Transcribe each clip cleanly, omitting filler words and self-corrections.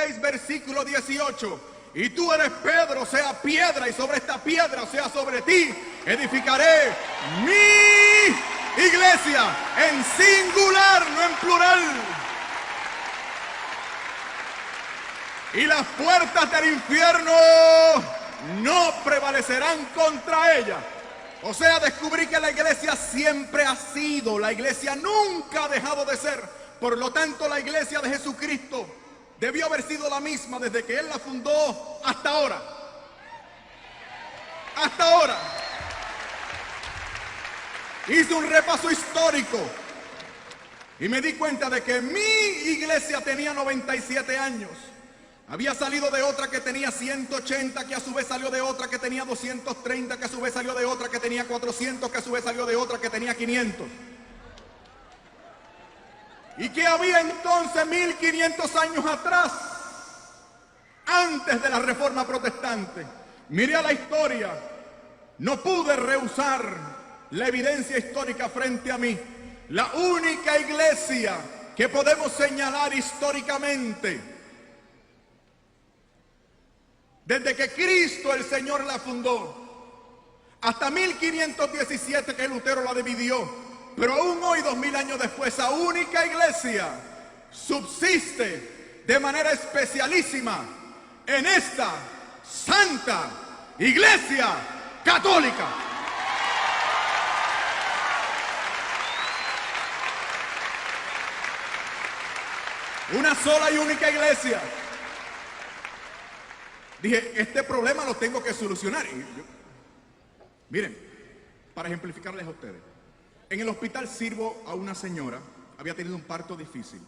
6, versículo 18. Y tú eres Pedro, sea piedra, y sobre esta piedra, o sea, sobre ti, edificaré mi iglesia, en singular, no en plural. Y las puertas del infierno no prevalecerán contra ella. O sea, descubrí que la iglesia siempre ha sido, la iglesia nunca ha dejado de ser. Por lo tanto, la iglesia de Jesucristo debió haber sido la misma desde que Él la fundó hasta ahora. Hasta ahora. Hice un repaso histórico y me di cuenta de que mi iglesia tenía 97 años. Había salido de otra que tenía 180, que a su vez salió de otra que tenía 230, que a su vez salió de otra que tenía 400, que a su vez salió de otra que tenía 500. ¿Y qué había entonces 1500 años atrás, antes de la Reforma Protestante? Miré a la historia, no pude rehusar la evidencia histórica frente a mí. La única iglesia que podemos señalar históricamente, desde que Cristo el Señor la fundó, hasta 1517 que Lutero la dividió, pero aún hoy, 2000 años después, esa única iglesia subsiste de manera especialísima en esta santa iglesia católica. Una sola y única iglesia. Dije, este problema lo tengo que solucionar. Miren, para ejemplificarles a ustedes. En el hospital sirvo a una señora, había tenido un parto difícil.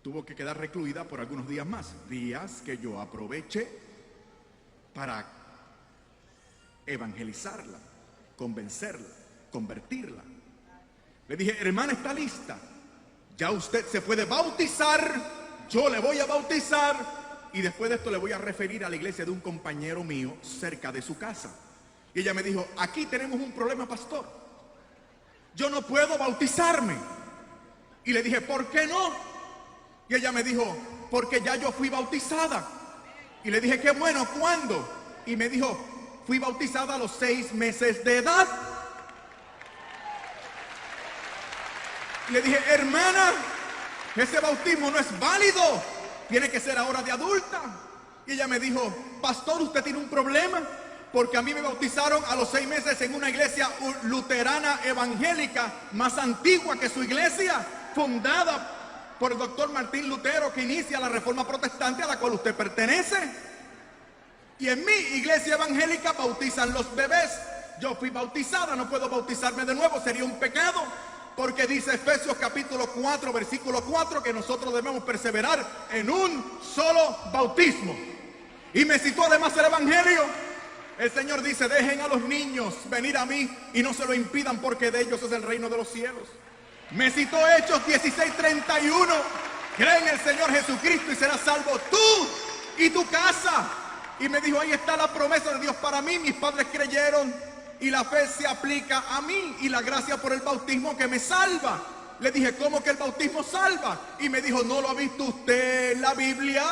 Tuvo que quedar recluida por algunos días más. Días que yo aproveché para evangelizarla, convencerla, convertirla. Le dije, hermana, ¿está lista? Ya usted se puede bautizar, yo le voy a bautizar y después de esto le voy a referir a la iglesia de un compañero mío cerca de su casa. Y ella me dijo, aquí tenemos un problema, pastor. Yo no puedo bautizarme. Y le dije, ¿por qué no? Y ella me dijo, porque ya yo fui bautizada. Y le dije, qué bueno, ¿cuándo? Y me dijo, fui bautizada a los 6 meses de edad. Y le dije, hermana, ese bautismo no es válido. Tiene que ser ahora de adulta. Y ella me dijo, pastor, usted tiene un problema. Porque a mí me bautizaron a los 6 meses en una iglesia luterana evangélica más antigua que su iglesia, fundada por el doctor Martín Lutero, que inicia la Reforma Protestante a la cual usted pertenece. Y en mi iglesia evangélica bautizan los bebés. Yo fui bautizada, no puedo bautizarme de nuevo, sería un pecado. Porque dice Efesios capítulo 4, versículo 4, que nosotros debemos perseverar en un solo bautismo. Y me citó además el evangelio. El Señor dice, dejen a los niños venir a mí y no se lo impidan porque de ellos es el reino de los cielos. Me citó Hechos 16:31, cree en el Señor Jesucristo y serás salvo tú y tu casa. Y me dijo, ahí está la promesa de Dios para mí, mis padres creyeron y la fe se aplica a mí y la gracia por el bautismo que me salva. Le dije, ¿cómo que el bautismo salva? Y me dijo, ¿no lo ha visto usted en la Biblia?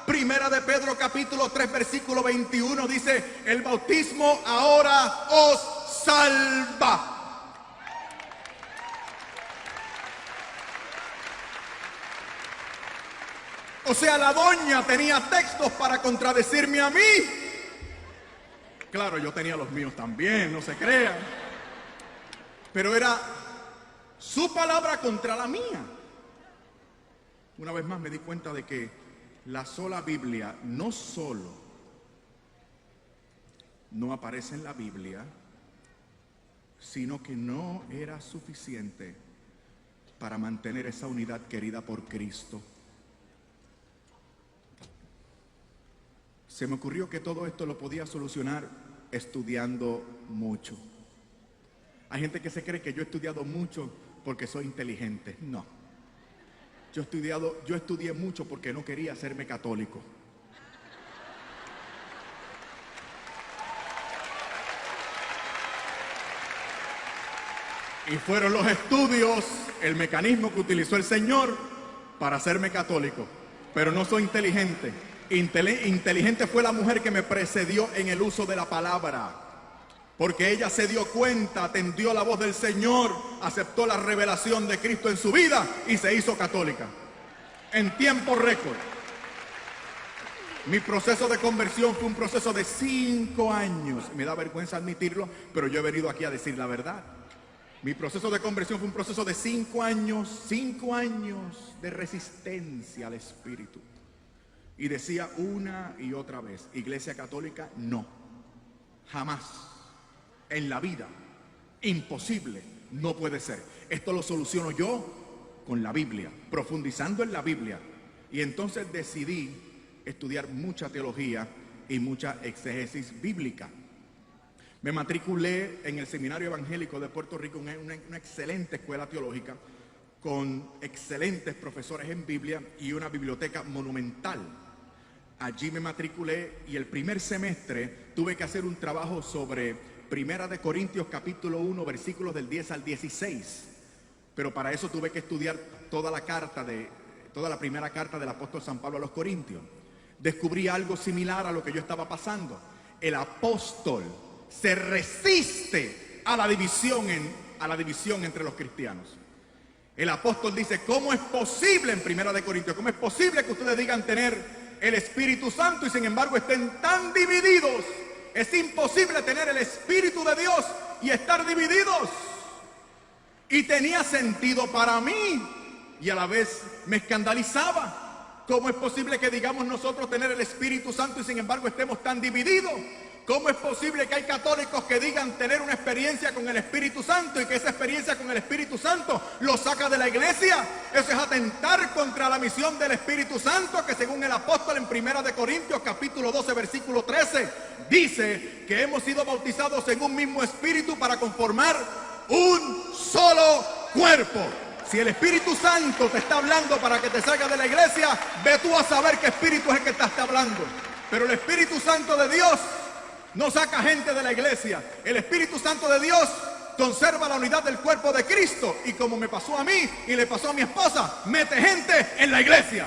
Primera de Pedro capítulo 3 versículo 21 dice, el bautismo ahora os salva. O sea, la doña tenía textos para contradecirme a mí. Claro, yo tenía los míos también, no se crean. Pero era su palabra contra la mía. Una vez más me di cuenta de que la sola Biblia no solo no aparece en la Biblia, sino que no era suficiente para mantener esa unidad querida por Cristo. Se me ocurrió que todo esto lo podía solucionar estudiando mucho. Hay gente que se cree que yo he estudiado mucho porque soy inteligente. No. Yo estudié mucho porque no quería hacerme católico. Y fueron los estudios, el mecanismo que utilizó el Señor para hacerme católico. pero no soy inteligente. Inteligente fue la mujer que me precedió en el uso de la palabra, porque ella se dio cuenta, atendió la voz del Señor, aceptó la revelación de Cristo en su vida y se hizo católica en tiempo récord. Mi proceso de conversión fue un proceso de 5 años. Me da vergüenza admitirlo, pero yo he venido aquí a decir la verdad. Mi proceso de conversión fue un proceso de 5 años, 5 años de resistencia al Espíritu. Y decía una y otra vez, Iglesia Católica, no, jamás, en la vida, imposible, no puede ser. Esto lo soluciono yo con la Biblia, profundizando en la Biblia. Y entonces decidí estudiar mucha teología y mucha exégesis bíblica. Me matriculé en el Seminario Evangélico de Puerto Rico, una excelente escuela teológica, con excelentes profesores en Biblia y una biblioteca monumental. Allí me matriculé y el primer semestre tuve que hacer un trabajo sobre Primera de Corintios capítulo 1, versículos del 10 al 16. Pero para eso tuve que estudiar toda la primera carta del apóstol San Pablo a los Corintios. Descubrí algo similar a lo que yo estaba pasando. El apóstol se resiste a la división entre los cristianos. El apóstol dice, ¿cómo es posible en Primera de Corintios? ¿Cómo es posible que ustedes digan tener el Espíritu Santo y sin embargo estén tan divididos? Es imposible tener el Espíritu de Dios y estar divididos. Y tenía sentido para mí y a la vez me escandalizaba. ¿Cómo es posible que digamos nosotros tener el Espíritu Santo y sin embargo estemos tan divididos? ¿Cómo es posible que hay católicos que digan tener una experiencia con el Espíritu Santo y que esa experiencia con el Espíritu Santo los saca de la iglesia? Eso es atentar contra la misión del Espíritu Santo, que según el apóstol en Primera de Corintios capítulo 12 versículo 13 dice que hemos sido bautizados en un mismo espíritu para conformar un solo cuerpo. Si el Espíritu Santo te está hablando para que te salgas de la iglesia, ve tú a saber qué espíritu es el que te está hablando. Pero el Espíritu Santo de Dios no saca gente de la iglesia. El Espíritu Santo de Dios conserva la unidad del cuerpo de Cristo. Y como me pasó a mí y le pasó a mi esposa, mete gente en la iglesia.